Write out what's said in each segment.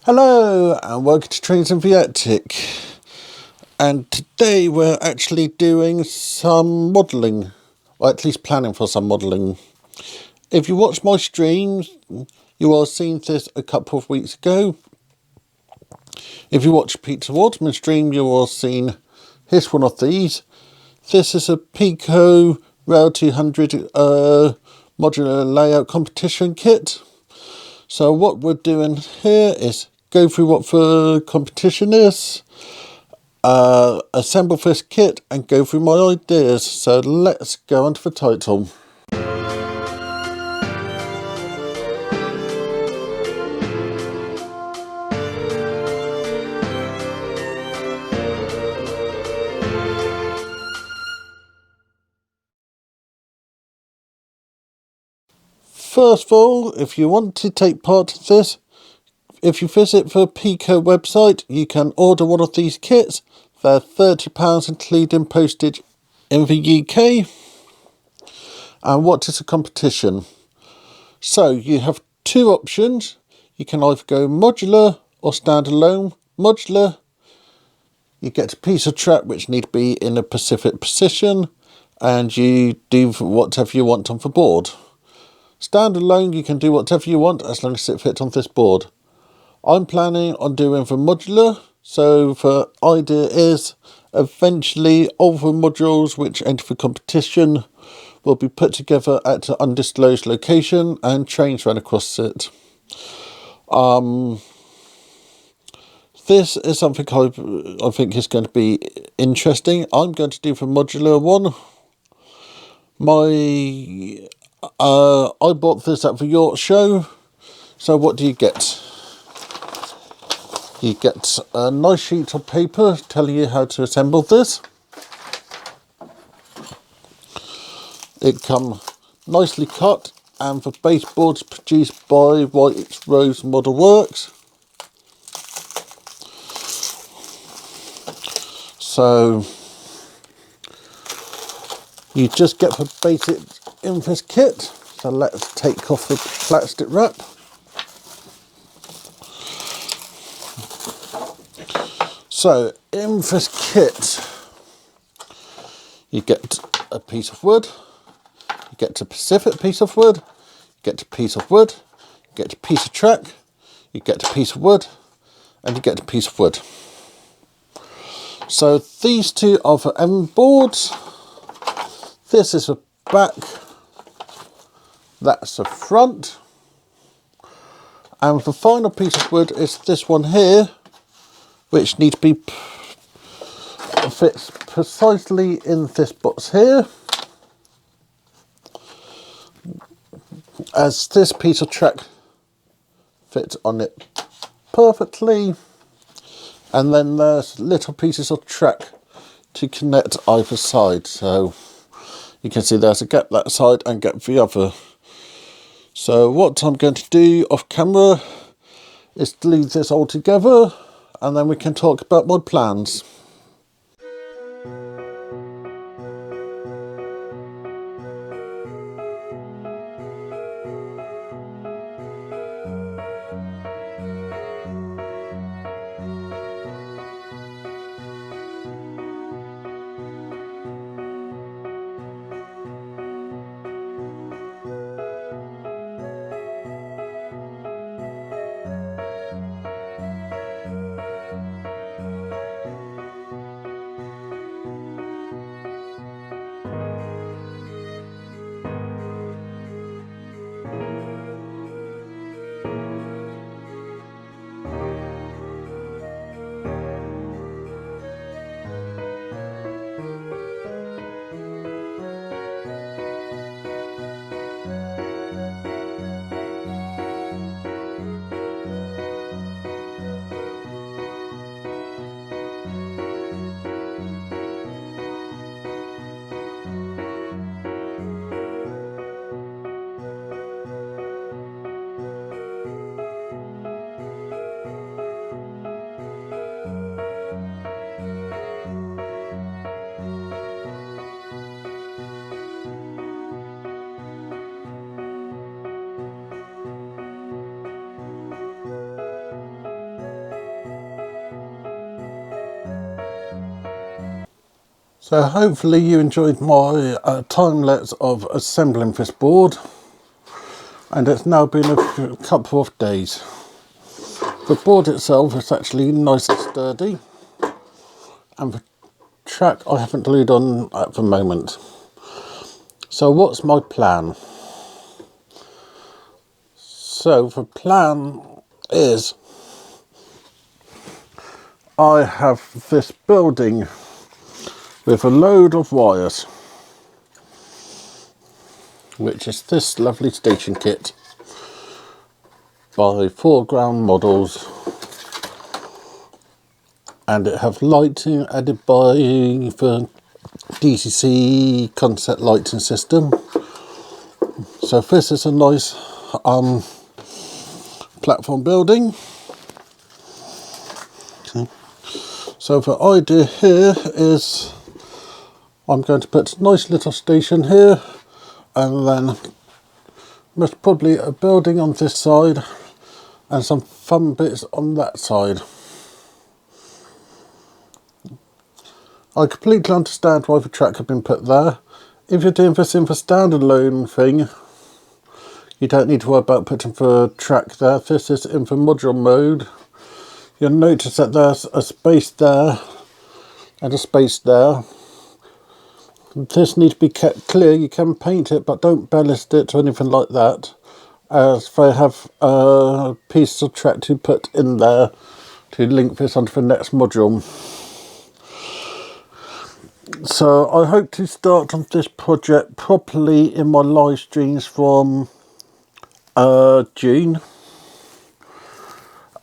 Hello and welcome to Trains and Viatic, and today we're actually doing some modelling, or at least planning for some modelling. If you watch my streams, you will have seen this a couple of weeks ago. If you watch Peter Waterman's stream, you will have seen his one of these. This is a Peco Rail 200 modular layout competition kit. So what we're doing here is go through what the competition is, assemble this kit and go through my ideas. So let's go on to the title. First of all, if you want to take part in this, if you visit the Peco website, you can order one of these kits. They're £30 including postage in the UK. And what is a competition? So you have two options. You can either go modular or standalone. Modular, you get a piece of track which need to be in a specific position, and you do whatever you want on the board. Standalone, you can do whatever you want as long as it fits on this board. I'm planning on doing the modular, so the idea is eventually all the modules which enter the competition will be put together at an undisclosed location and trains run across it. This is something I think is going to be interesting. I'm going to do the modular one. I bought this at the York show. So what do you get? You get a nice sheet of paper telling you how to assemble this. It comes nicely cut, and the baseboard's produced by White Rose Model Works. So you just get the basic in this kit. So let's take off the plastic wrap. So in this kit, you get a piece of wood, you get a specific piece of wood, you get a piece of wood, you get a piece of track, you get a piece of wood, and you get a piece of wood. So these two are the end boards. This is the back, that's the front, and the final piece of wood is this one here, which needs to be fits precisely in this box here, as this piece of track fits on it perfectly, and then there's little pieces of track to connect either side. So you can see there's a gap that side and gap the other. So what I'm going to do off camera is to leave this all together, and then we can talk about my plans. So hopefully you enjoyed my time-lapse of assembling this board, and it's now been a couple of days. The board itself is actually nice and sturdy, and the track I haven't glued on at the moment. So what's my plan? So the plan is I have this building with a load of wires, which is this lovely station kit by foreground models, and it has lighting added by the DCC concept lighting system. So this is a nice platform building. Okay. So the idea here is I'm going to put a nice little station here, and then most probably a building on this side and some fun bits on that side. I completely understand why the track had been put there. If you're doing this in the standalone thing, you don't need to worry about putting the track there. This is in the modular mode. You'll notice that there's a space there and a space there. This needs to be kept clear. You can paint it, but don't ballast it or anything like that, as they have pieces of track to put in there to link this onto the next module. So I hope to start on this project properly in my live streams from June,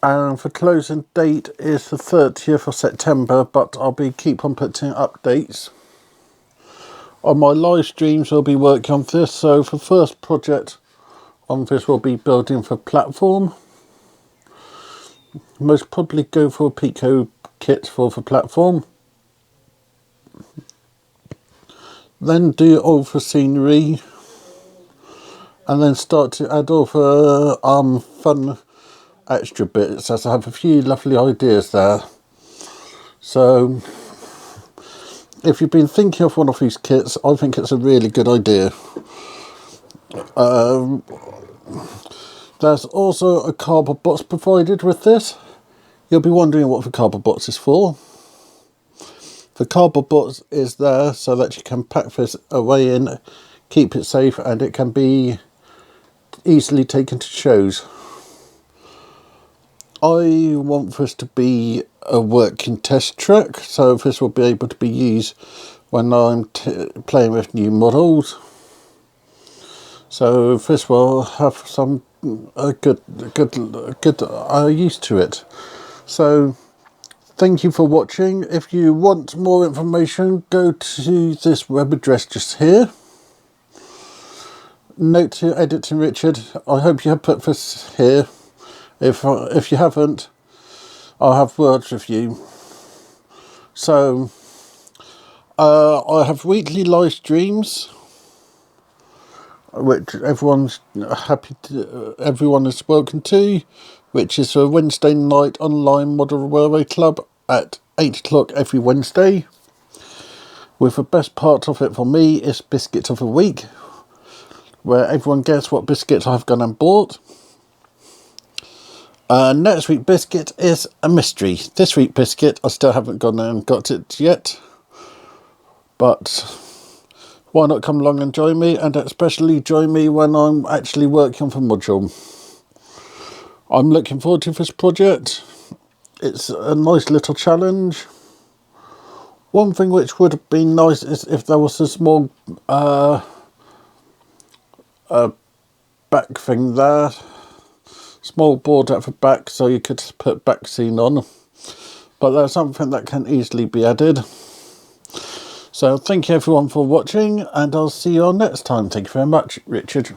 and the closing date is the 30th of September, but I'll keep on putting updates. On my live streams I'll be working on this, so the first project on this will be building the platform. Most probably go for a Peco kit for the platform. Then do all the scenery, and then start to add all the fun extra bits, as I have a few lovely ideas there. So if you've been thinking of one of these kits, I think it's a really good idea. There's also a cardboard box provided with this. You'll be wondering what the cardboard box is for. The cardboard box is there so that you can pack this away in, keep it safe, and it can be easily taken to shows. I want this to be a working test track, so this will be able to be used when I'm playing with new models. So this will have some good use to it. So thank you for watching. If you want more information, go to this web address just here. Note to Editing Richard. I hope you have put this here. If you haven't, I'll have words with you. So I have weekly live streams, which everyone is welcome to, which is a Wednesday night online model railway club at 8 o'clock every Wednesday. With the best part of it for me is Biscuit of the Week, where everyone guess what biscuits I've gone and bought. Next week biscuit is a mystery. This week biscuit, I still haven't gone and got it yet, but why not come along and join me, and especially join me when I'm actually working on the module. I'm looking forward to this project. It's a nice little challenge. One thing which would have been nice is if there was a small back thing there. Small board at the back so you could put back scene on, but that's something that can easily be added. So thank you everyone for watching, and I'll see you all next time. Thank you very much, Richard.